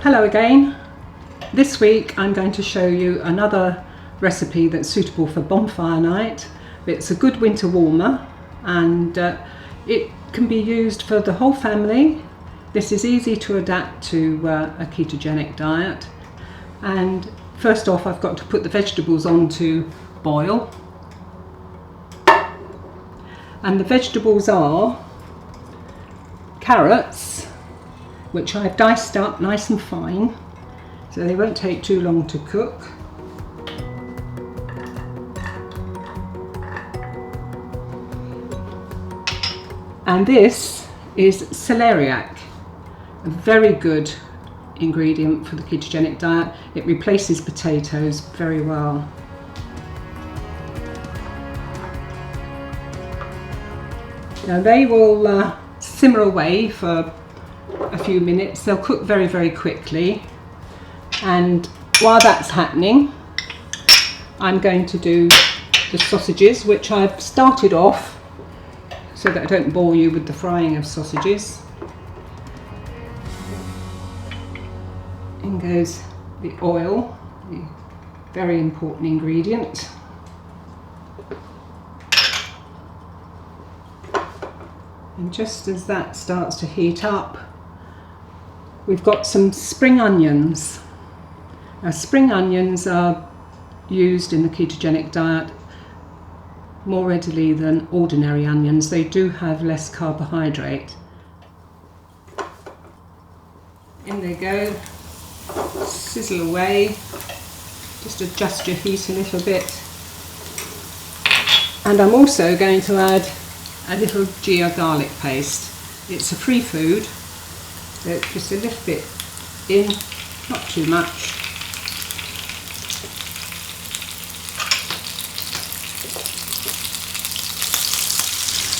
Hello again. This week I'm going to show you another recipe that's suitable for bonfire night. It's a good winter warmer and it can be used for the whole family. This is easy to adapt to a ketogenic diet. And first off, I've got to put the vegetables on to boil. And the vegetables are carrots, which I've diced up nice and fine, so they won't take too long to cook. And this is celeriac, a very good ingredient for the ketogenic diet. It replaces potatoes very well. Now they will simmer away for a few minutes. They'll cook very, very quickly. And while that's happening, I'm going to do the sausages, which I've started off so that I don't bore you with the frying of sausages. In goes the oil, the very important ingredient. And just as that starts to heat up, we've got some spring onions. Now, spring onions are used in the ketogenic diet more readily than ordinary onions. They do have less carbohydrate. In they go, sizzle away, just adjust your heat a little bit. And I'm also going to add a little Gia garlic paste. It's a free food, so just a little bit in, not too much.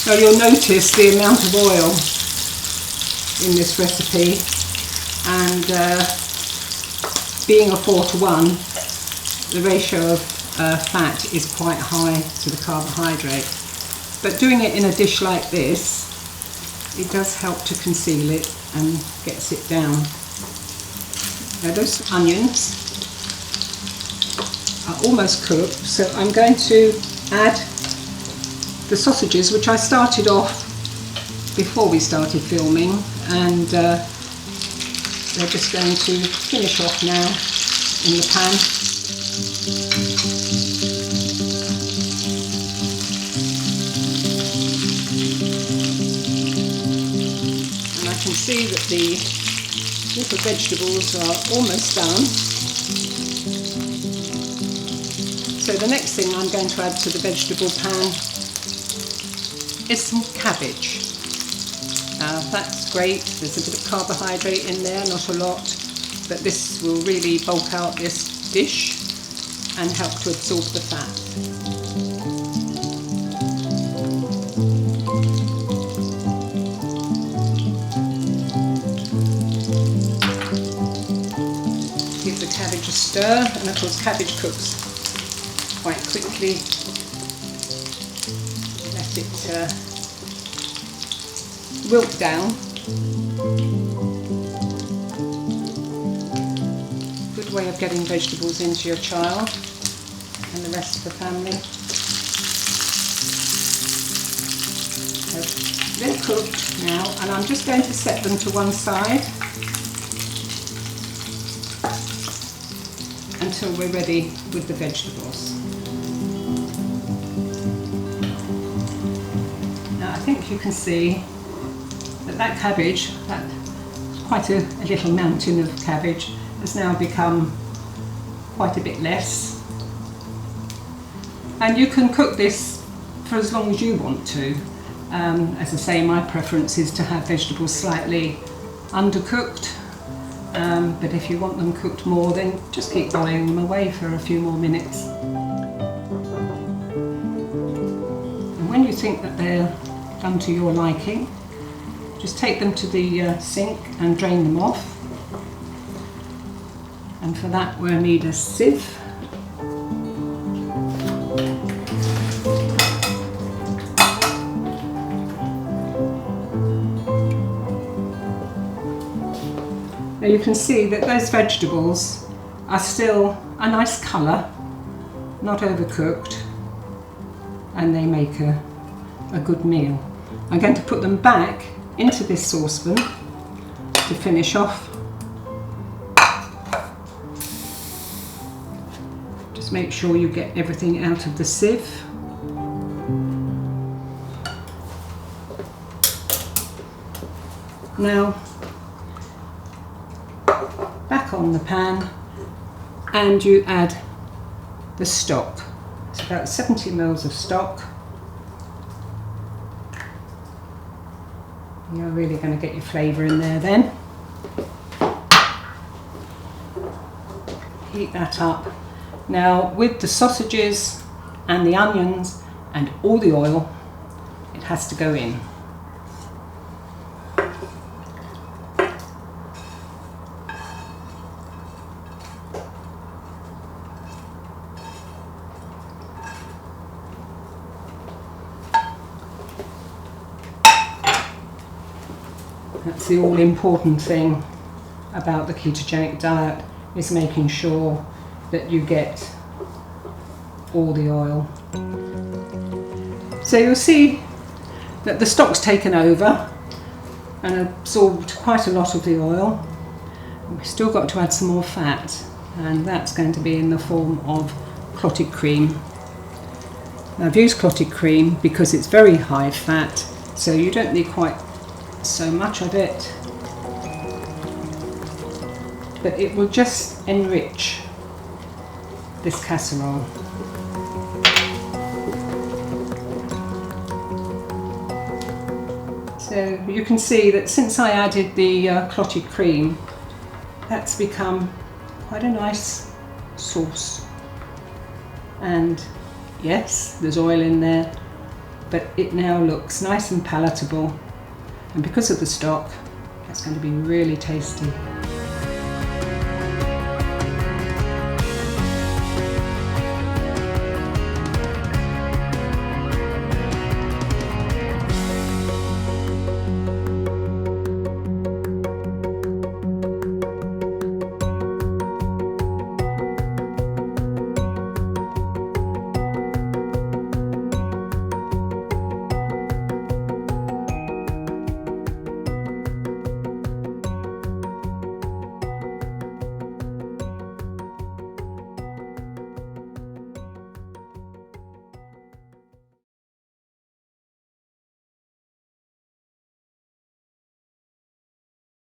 Now you'll notice the amount of oil in this recipe, and being a 4:1, the ratio of fat is quite high to the carbohydrate. But doing it in a dish like this, it does help to conceal it and gets it down. Now those onions are almost cooked, so I'm going to add the sausages, which I started off before we started filming, and they're just going to finish off now in the pan. And I can see that the little vegetables are almost done. So the next thing I'm going to add to the vegetable pan is some cabbage. That's great, there's a bit of carbohydrate in there, not a lot, but this will really bulk out this dish and help to absorb the fat. Give the cabbage a stir, and of course cabbage cooks quite quickly. Let it wilt down. Good way of getting vegetables into your child and the rest of the family. So they're cooked now, and I'm just going to set them to one side until we're ready with the vegetables. Now I think you can see that cabbage, that's quite a little mountain of cabbage, has now become quite a bit less. And you can cook this for as long as you want to. As I say, my preference is to have vegetables slightly undercooked, but if you want them cooked more, then just keep boiling them away for a few more minutes. And when you think that they're done to your liking, just take them to the sink and drain them off. And for that we'll need a sieve. Now you can see that those vegetables are still a nice colour, not overcooked, and they make a good meal. I'm going to put them back into this saucepan to finish off. Just make sure you get everything out of the sieve. Now, back on the pan, and you add the stock. It's about 70 ml of stock. You're really going to get your flavour in there then. Heat that up. Now with the sausages and the onions and all the oil, it has to go in. That's the all-important thing about the ketogenic diet, is making sure that you get all the oil. So you'll see that the stock's taken over and absorbed quite a lot of the oil. We've still got to add some more fat, and that's going to be in the form of clotted cream. Now, I've used clotted cream because it's very high fat, so you don't need quite so much of it, but it will just enrich this casserole. So you can see that since I added the clotted cream, that's become quite a nice sauce. And yes, there's oil in there, but it now looks nice and palatable. And because of the stock, that's going to be really tasty.